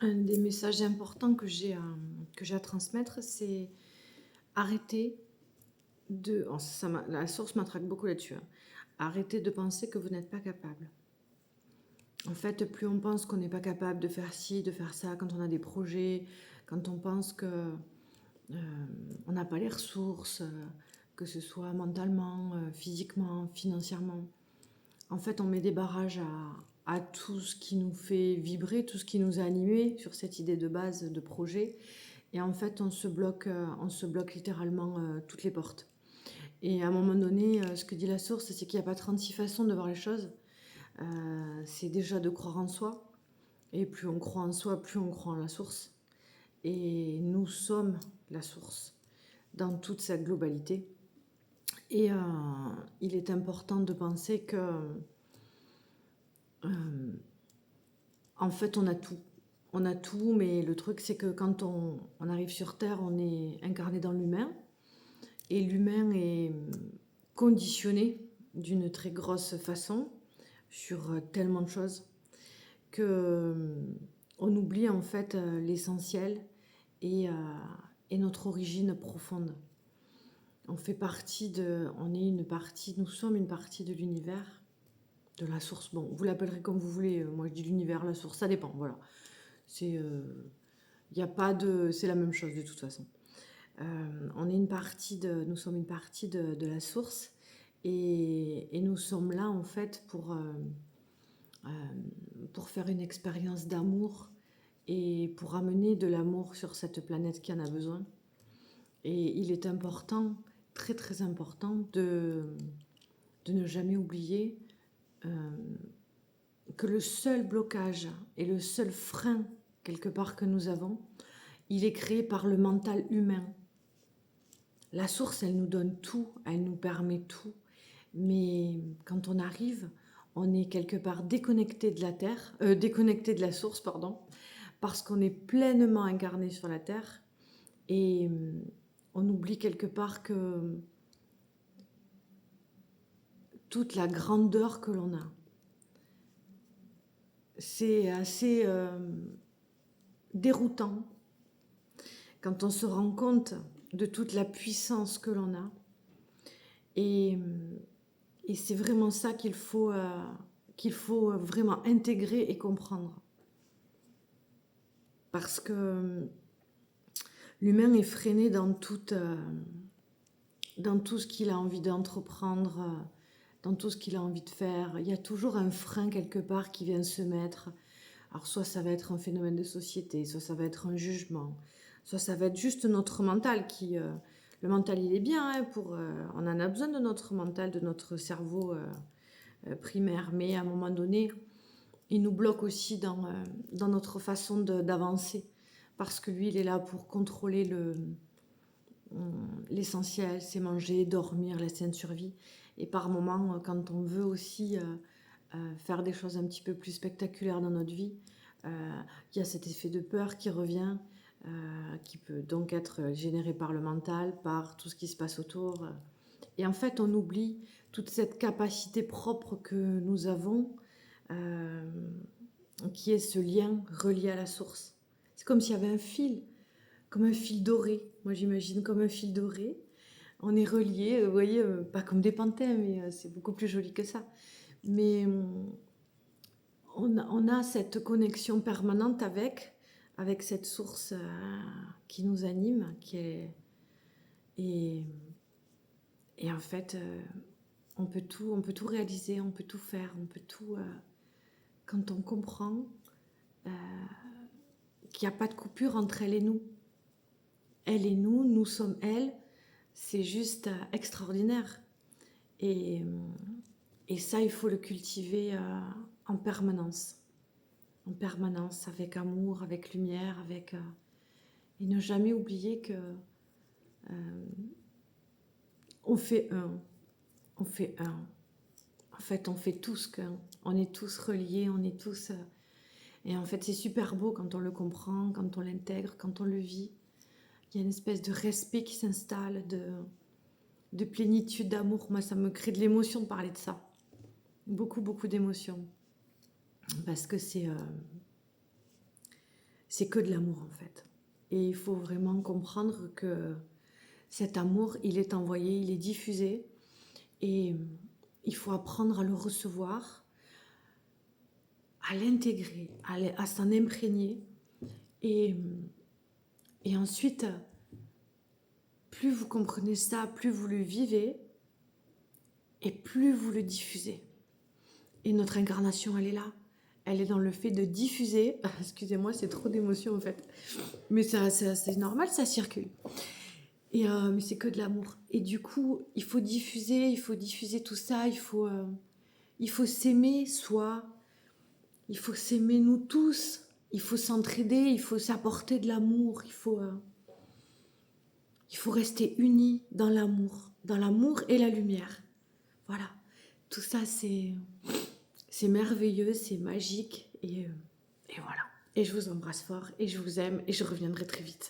Un des messages importants que j'ai à transmettre, c'est arrêter de... la source m'attraque beaucoup là-dessus, hein. Arrêtez de penser que vous n'êtes pas capable. En fait, plus on pense qu'on n'est pas capable de faire ci, de faire ça, quand on a des projets, quand on pense que on n'a pas les ressources, que ce soit mentalement, physiquement, financièrement. En fait, on met des barrages à tout ce qui nous fait vibrer, tout ce qui nous a animés sur cette idée de base de projet. Et en fait, on se bloque littéralement toutes les portes. Et à un moment donné, ce que dit la source, c'est qu'il n'y a pas 36 façons de voir les choses. C'est déjà de croire en soi. Et plus on croit en soi, plus on croit en la source. Et nous sommes la source dans toute sa globalité. Et il est important de penser que, en fait, on a tout. On a tout, mais le truc, c'est que quand on arrive sur Terre, on est incarné dans l'humain. Et l'humain est conditionné d'une très grosse façon sur tellement de choses que on oublie en fait l'essentiel et, et notre origine profonde. On fait partie de, on est une partie, nous sommes une partie de l'univers, de la source. Bon, vous l'appellerez comme vous voulez. Moi, je dis l'univers, la source, ça dépend. Voilà. C'est, il y a pas de, c'est la même chose de toute façon. On est une partie de, nous sommes une partie de la source et nous sommes là en fait pour faire une expérience d'amour et pour amener de l'amour sur cette planète qui en a besoin. Et il est important, très très important, de ne jamais oublier que le seul blocage et le seul frein, quelque part, que nous avons, il est créé par le mental humain. La source, elle nous donne tout, elle nous permet tout. Mais quand on arrive, on est quelque part déconnecté de la terre, déconnecté de la source, pardon, parce qu'on est pleinement incarné sur la terre et on oublie quelque part que toute la grandeur que l'on a. C'est assez déroutant quand on se rend compte de toute la puissance que l'on a. Et, et c'est vraiment ça qu'il faut vraiment intégrer et comprendre. Parce que l'humain est freiné dans tout ce qu'il a envie d'entreprendre, dans tout ce qu'il a envie de faire. Il y a toujours un frein quelque part qui vient se mettre. Alors soit ça va être un phénomène de société, soit ça va être un jugement, soit ça va être juste notre mental qui... le mental, il est bien, hein, on en a besoin de notre mental, de notre cerveau primaire, mais à un moment donné, il nous bloque aussi dans notre façon d'avancer, parce que lui, il est là pour contrôler l'essentiel, c'est manger, dormir, la saine survie. Et par moments, quand on veut aussi faire des choses un petit peu plus spectaculaires dans notre vie, il y a cet effet de peur qui revient, qui peut donc être généré par le mental, par tout ce qui se passe autour. Et en fait, on oublie toute cette capacité propre que nous avons, qui est ce lien relié à la source. C'est comme s'il y avait un fil, comme un fil doré. Moi, j'imagine comme un fil doré. On est reliés, vous voyez, pas comme des pantins, mais c'est beaucoup plus joli que ça. Mais on a cette connexion permanente avec cette source qui nous anime, et, et en fait, on peut tout réaliser, on peut tout faire, on peut tout... quand on comprend qu'il n'y a pas de coupure entre elle et nous. Elle et nous sommes elle, c'est juste extraordinaire. Et, et ça, il faut le cultiver en permanence. En permanence, avec amour, avec lumière, avec... et ne jamais oublier que on fait un. On fait un. En fait, on fait tous qu'un. On est tous reliés, on est tous... et en fait, c'est super beau quand on le comprend, quand on l'intègre, quand on le vit. Il y a une espèce de respect qui s'installe, de plénitude, d'amour. Moi, ça me crée de l'émotion de parler de ça. Beaucoup, beaucoup d'émotions. Parce que c'est que de l'amour en fait. Et il faut vraiment comprendre que cet amour, il est envoyé, il est diffusé. Et il faut apprendre à le recevoir, à l'intégrer, à s'en imprégner. Et, et ensuite, plus vous comprenez ça, plus vous le vivez, et plus vous le diffusez. Et notre incarnation, elle est là. Elle est dans le fait de diffuser. Excusez-moi, c'est trop d'émotions en fait. Mais c'est normal, ça circule. Mais c'est que de l'amour. Et du coup, il faut diffuser tout ça. Il faut s'aimer soi. Il faut s'aimer nous tous. Il faut s'entraider. Il faut s'apporter de l'amour. Il faut rester unis dans l'amour. Dans l'amour et la lumière. Voilà. Tout ça, c'est merveilleux, c'est magique. Et voilà. Et je vous embrasse fort. Et je vous aime. Et je reviendrai très vite.